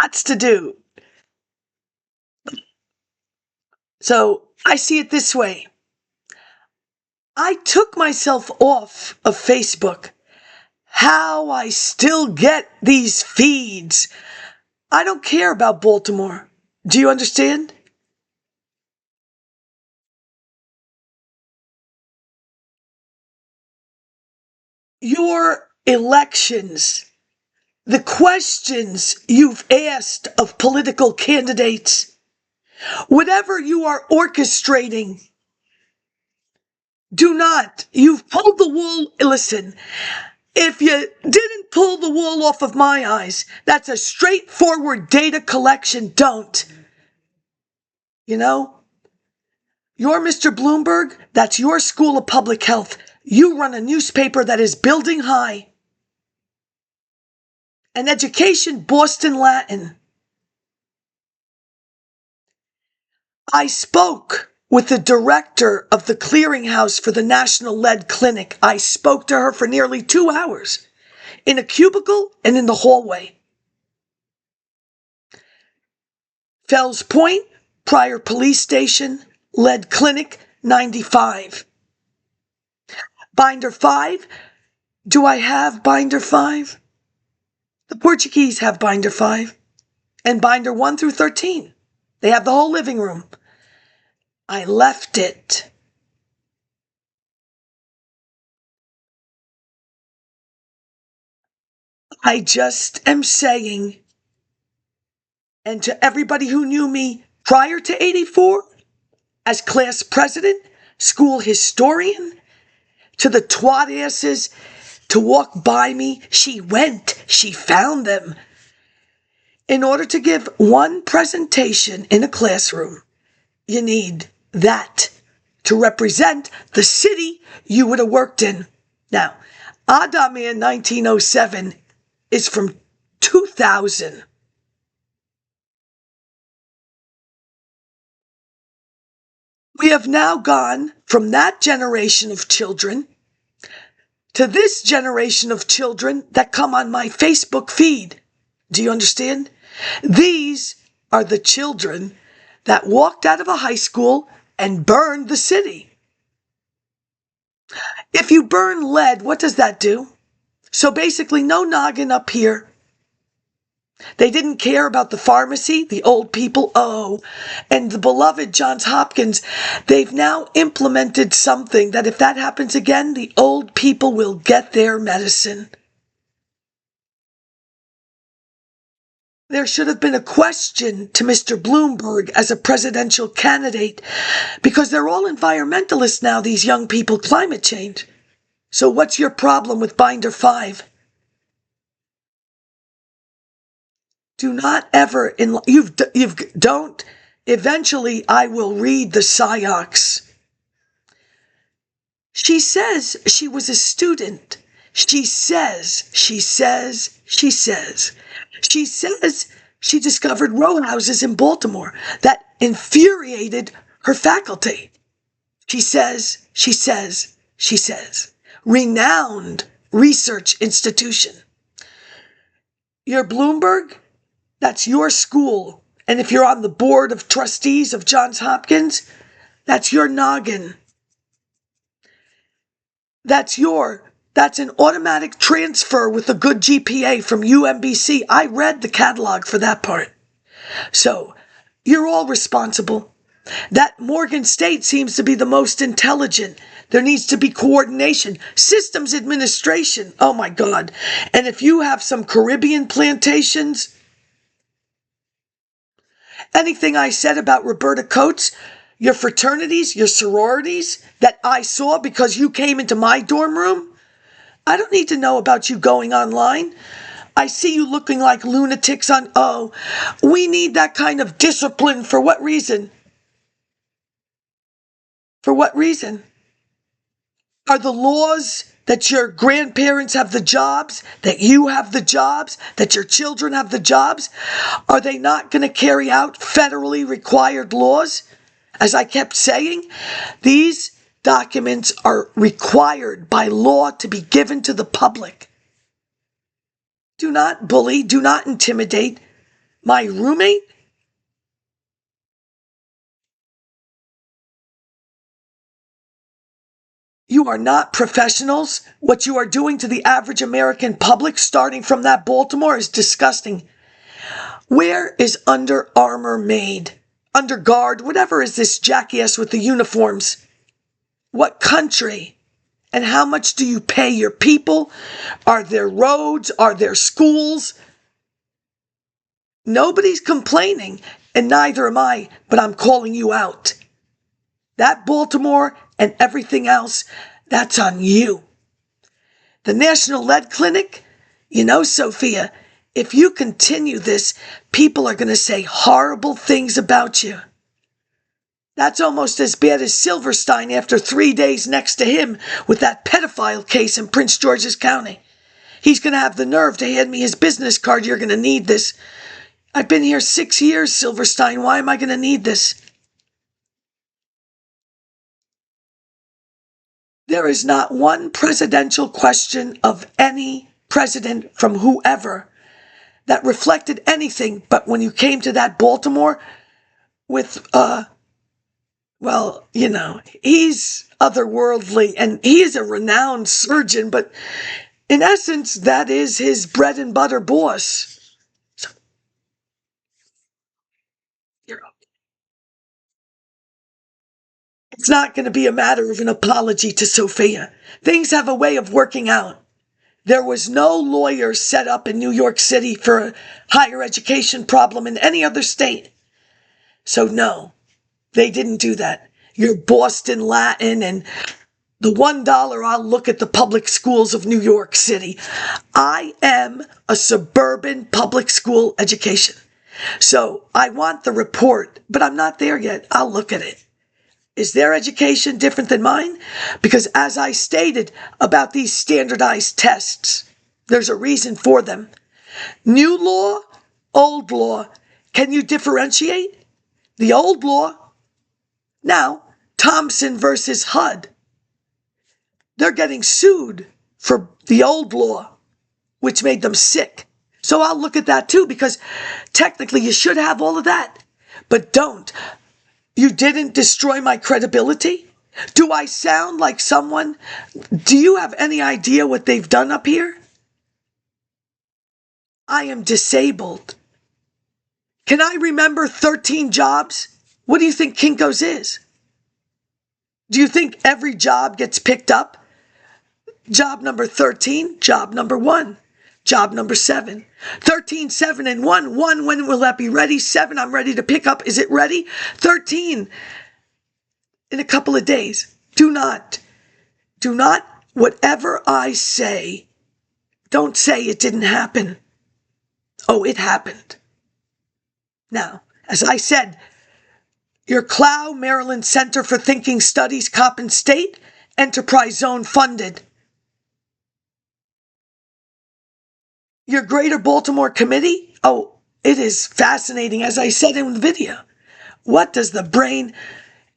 gots to do. So I see it this way. I took myself off of Facebook. How I still get these feeds. I don't care about Baltimore. Do you understand? Your elections, the questions you've asked of political candidates, whatever you are orchestrating, do not. You've pulled the wool. Listen, if you didn't pull the wool off of my eyes, that's a straightforward data collection. Don't. You know? You're Mr. Bloomberg. That's your school of public health. You run a newspaper that is building high. An education, Boston Latin. I spoke with the director of the clearinghouse for the National Lead Clinic. I spoke to her for nearly 2 hours in a cubicle and in the hallway. Fells Point, Prior Police Station, Lead Clinic, 95. Binder 5. Do I have Binder 5? The Portuguese have Binder 5. And Binder 1 through 13. They have the whole living room. I left it. I just am saying, and to everybody who knew me prior to 84, as class president, school historian, to the twat asses to walk by me, she went, she found them. In order to give one presentation in a classroom, you need that to represent the city you would have worked in. Now, Adaman 1907 is from 2000. We have now gone from that generation of children to this generation of children that come on my Facebook feed. Do you understand? These are the children that walked out of a high school and burned the city. If you burn lead, what does that do? So basically, no noggin up here. They didn't care about the pharmacy, the old people, and the beloved Johns Hopkins. They've now implemented something that if that happens again, the old people will get their medicine. There should have been a question to Mr. Bloomberg as a presidential candidate because they're all environmentalists now, these young people, climate change. So what's your problem with Binder 5? Do not ever, don't, eventually I will read the Psyox. She says she was a student. She says she discovered row houses in Baltimore that infuriated her faculty. She says. Renowned research institution. Your Bloomberg, that's your school. And if you're on the board of trustees of Johns Hopkins, that's your noggin. That's an automatic transfer with a good GPA from UMBC. I read the catalog for that part. So, you're all responsible. That Morgan State seems to be the most intelligent. There needs to be coordination. Systems administration. Oh my God. And if you have some Caribbean plantations, anything I said about Roberta Coates, your fraternities, your sororities that I saw because you came into my dorm room, I don't need to know about you going online. I see you looking like lunatics on, we need that kind of discipline. For what reason? For what reason? Are the laws that your grandparents have the jobs, that you have the jobs, that your children have the jobs, are they not going to carry out federally required laws? As I kept saying, these documents are required by law to be given to the public. Do not bully, do not intimidate. My roommate? You are not professionals. What you are doing to the average American public, starting from that Baltimore, is disgusting. Where is Under Armour made? Under Guard, whatever is this jackass with the uniforms? What country? And how much do you pay your people? Are there roads? Are there schools? Nobody's complaining, and neither am I, but I'm calling you out. That Baltimore and everything else, that's on you. The National Lead Clinic, you know, Sophia, if you continue this, people are going to say horrible things about you. That's almost as bad as Silverstein after 3 days next to him with that pedophile case in Prince George's County. He's going to have the nerve to hand me his business card. You're going to need this. I've been here 6 years, Silverstein. Why am I going to need this? There is not one presidential question of any president from whoever that reflected anything, but when you came to that Baltimore with, well, you know, he's otherworldly and he is a renowned surgeon, but in essence, that is his bread and butter boss. So, it's not going to be a matter of an apology to Sophia. Things have a way of working out. There was no lawyer set up in New York City for a higher education problem in any other state. So no, they didn't do that. Your Boston Latin and the $1 I'll look at the public schools of New York City. I am a suburban public school education. So I want the report, but I'm not there yet. I'll look at it. Is their education different than mine? Because as I stated about these standardized tests, there's a reason for them. New law, old law. Can you differentiate? The old law. Now, Thompson versus HUD. They're getting sued for the old law, which made them sick. So I'll look at that too, because technically you should have all of that, but don't. You didn't destroy my credibility? Do I sound like someone? Do you have any idea what they've done up here? I am disabled. Can I remember 13 jobs? What do you think Kinko's is? Do you think every job gets picked up? Job number 13, job number 1, job number 7. 13, 7, and 1. 1, when will that be ready? 7, I'm ready to pick up. Is it ready? 13, in a couple of days. Do not, whatever I say, don't say it didn't happen. Oh, it happened. Now, as I said, your Clow, Maryland Center for Thinking Studies, Coppin State, Enterprise Zone funded. Your Greater Baltimore Committee? Oh, it is fascinating, as I said in the video. What does the brain?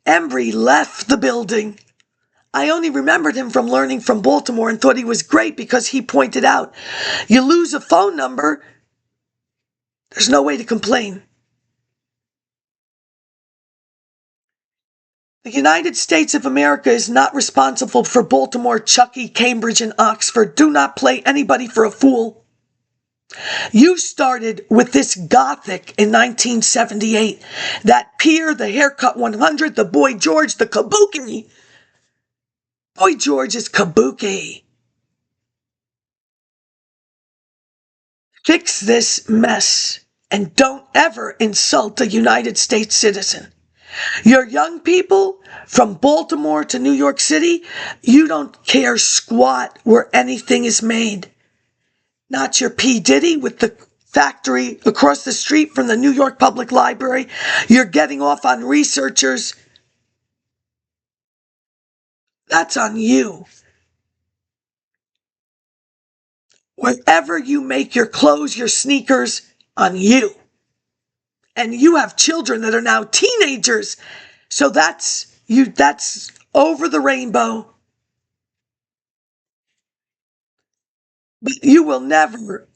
Embry left the building. I only remembered him from learning from Baltimore and thought he was great because he pointed out, you lose a phone number, there's no way to complain. The United States of America is not responsible for Baltimore, Chucky, Cambridge, and Oxford. Do not play anybody for a fool. You started with this Gothic in 1978. That Pier, the Haircut 100, the Boy George, the Kabuki. Boy George is Kabuki. Fix this mess and don't ever insult a United States citizen. Your young people from Baltimore to New York City, you don't care squat where anything is made. Not your P. Diddy with the factory across the street from the New York Public Library. You're getting off on researchers. That's on you. Wherever you make your clothes, your sneakers, on you. And you have children that are now teenagers. So that's over the rainbow. But you will never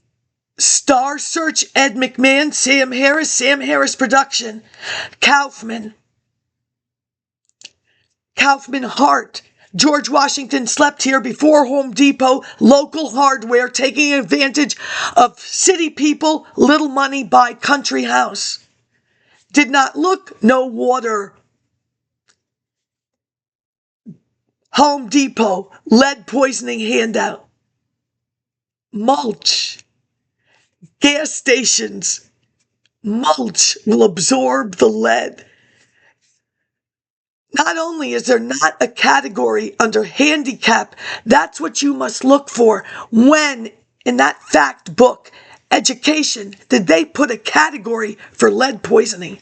Star Search, Ed McMahon, Sam Harris production, Kaufman Hart. George Washington slept here before Home Depot, local hardware, taking advantage of city people, little money, buy country house. Did not look, no water. Home Depot, lead poisoning handout. Mulch. Gas stations. Mulch will absorb the lead. Not only is there not a category under handicap, that's what you must look for. When, in that fact book, education, did they put a category for lead poisoning?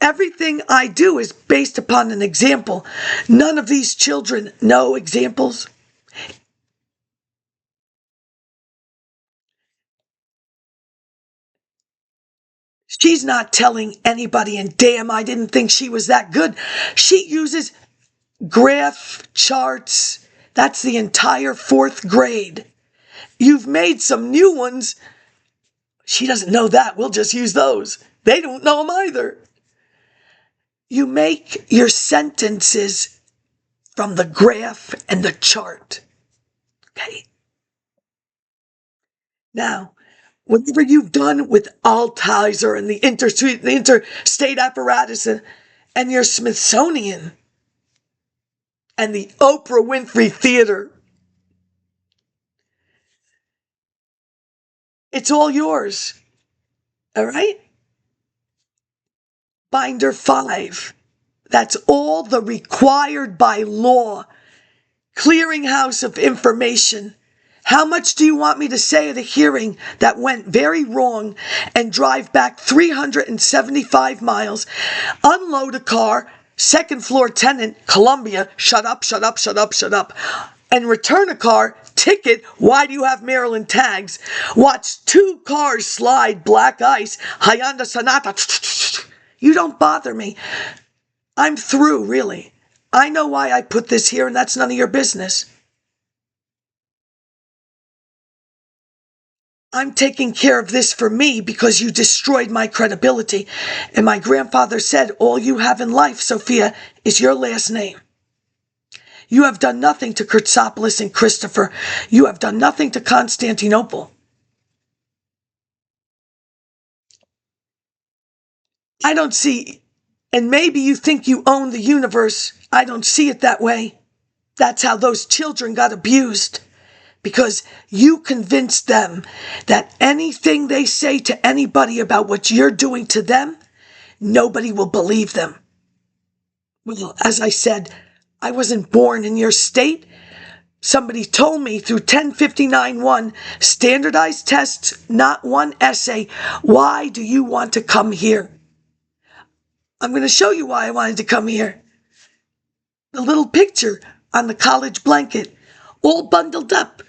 Everything I do is based upon an example. None of these children know examples. She's not telling anybody, and damn, I didn't think she was that good. She uses graph charts. That's the entire 4th grade. You've made some new ones. She doesn't know that. We'll just use those. They don't know them either. You make your sentences from the graph and the chart. Okay? Now, whatever you've done with Altizer and the interstate apparatus and your Smithsonian and the Oprah Winfrey Theater, it's all yours. All right? Binder 5. That's all the required by law. Clearinghouse of information. How much do you want me to say at a hearing that went very wrong and drive back 375 miles, unload a car, 2nd floor tenant, Columbia, shut up, and return a car, ticket, why do you have Maryland tags? Watch 2 cars slide black ice, Hyundai Sonata. You don't bother me. I'm through, really. I know why I put this here, and that's none of your business. I'm taking care of this for me because you destroyed my credibility. And my grandfather said, all you have in life, Sophia, is your last name. You have done nothing to Churzopoulos and Christopher. You have done nothing to Constantinople. I don't see, and maybe you think you own the universe. I don't see it that way. That's how those children got abused. Because you convinced them that anything they say to anybody about what you're doing to them, nobody will believe them. Well, as I said, I wasn't born in your state. Somebody told me through 1059-1, standardized tests, not one essay. Why do you want to come here? I'm going to show you why I wanted to come here. The little picture on the college blanket, all bundled up.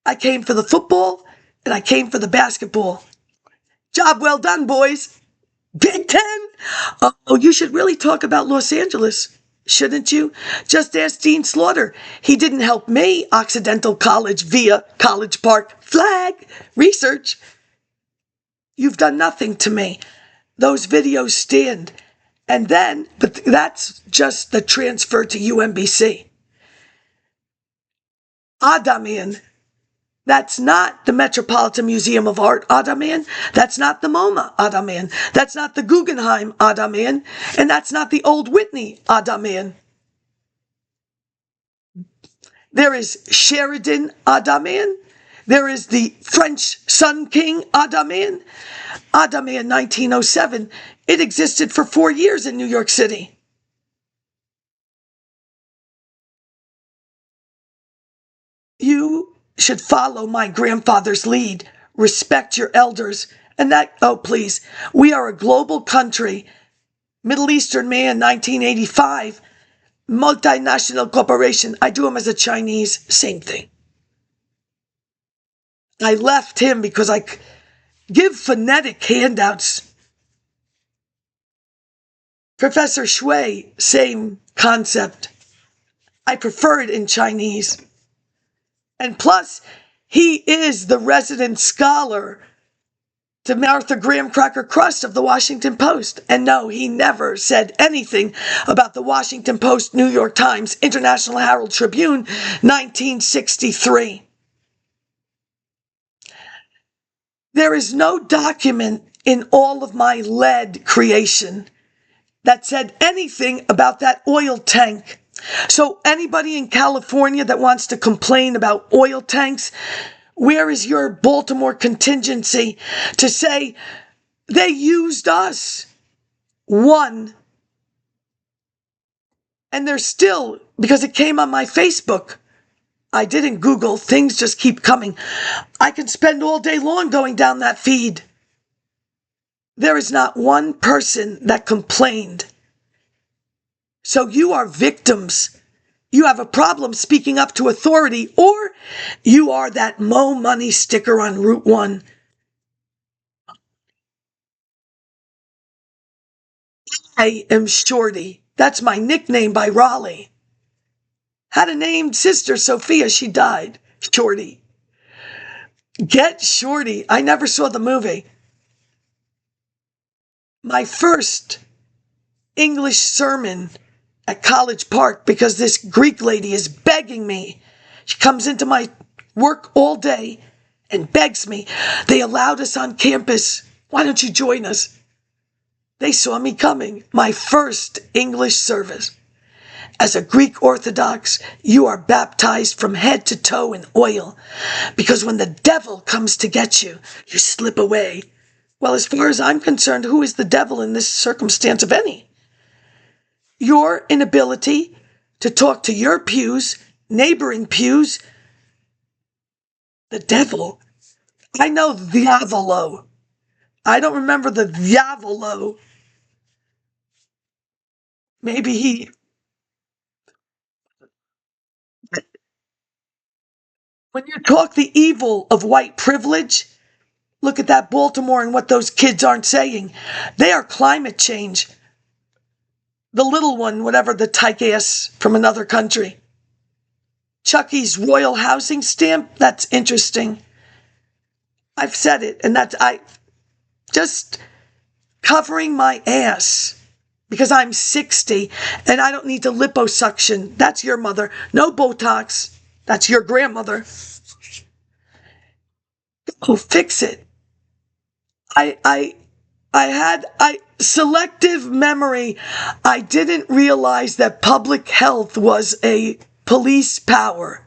I came for the football, and I came for the basketball. Job well done, boys. Big Ten? Oh, you should really talk about Los Angeles, shouldn't you? Just ask Dean Slaughter. He didn't help me, Occidental College via College Park flag research. You've done nothing to me. Those videos stand. And then, but that's just the transfer to UMBC. Adamian. That's not the Metropolitan Museum of Art, Adamian. That's not the MoMA, Adamian. That's not the Guggenheim, Adamian. And that's not the Old Whitney, Adamian. There is Sheridan, Adamian. There is the French Sun King, Adamian. Adamian 1907. It existed for 4 years in New York City. You should follow my grandfather's lead. Respect your elders. And that, oh please, we are a global country. Middle Eastern man, 1985. Multinational corporation. I do him as a Chinese, same thing. I left him because I give phonetic handouts. Professor Shui, same concept. I prefer it in Chinese. And plus, He is the resident scholar to Martha Graham Cracker Crust of the Washington Post. And no, he never said anything about the Washington Post, New York Times, International Herald Tribune, 1963. There is no document in all of my lead creation that said anything about that oil tank. So anybody in California that wants to complain about oil tanks, where is your Baltimore contingency to say they used us? One. And they're still, because it came on my Facebook. I didn't Google, things just keep coming. I can spend all day long going down that feed. There is not one person that complained. So you are victims. You have a problem speaking up to authority, or you are that Mo Money sticker on Route 1. I am Shorty. That's my nickname by Raleigh. Had a named sister, Sophia. She died. Shorty. Get Shorty. I never saw the movie. My first English sermon at College Park, because this Greek lady is begging me. She comes into my work all day and begs me. They allowed us on campus. Why don't you join us? They saw me coming. My first English service. As a Greek Orthodox, you are baptized from head to toe in oil, because when the devil comes to get you, you slip away. Well, as far as I'm concerned, who is the devil in this circumstance, if any? Your inability to talk to your pews, neighboring pews, the devil. I know diavolo. I don't remember the diavolo. Maybe he... When you talk the evil of white privilege, look at that Baltimore and what those kids aren't saying. They are climate change. The little one, whatever, the tyke ass from another country. Chucky's royal housing stamp, that's interesting. I've said it, and I just covering my ass because I'm 60 and I don't need to liposuction. That's your mother. No Botox. That's your grandmother. Go fix it. I had selective memory. I didn't realize that public health was a police power.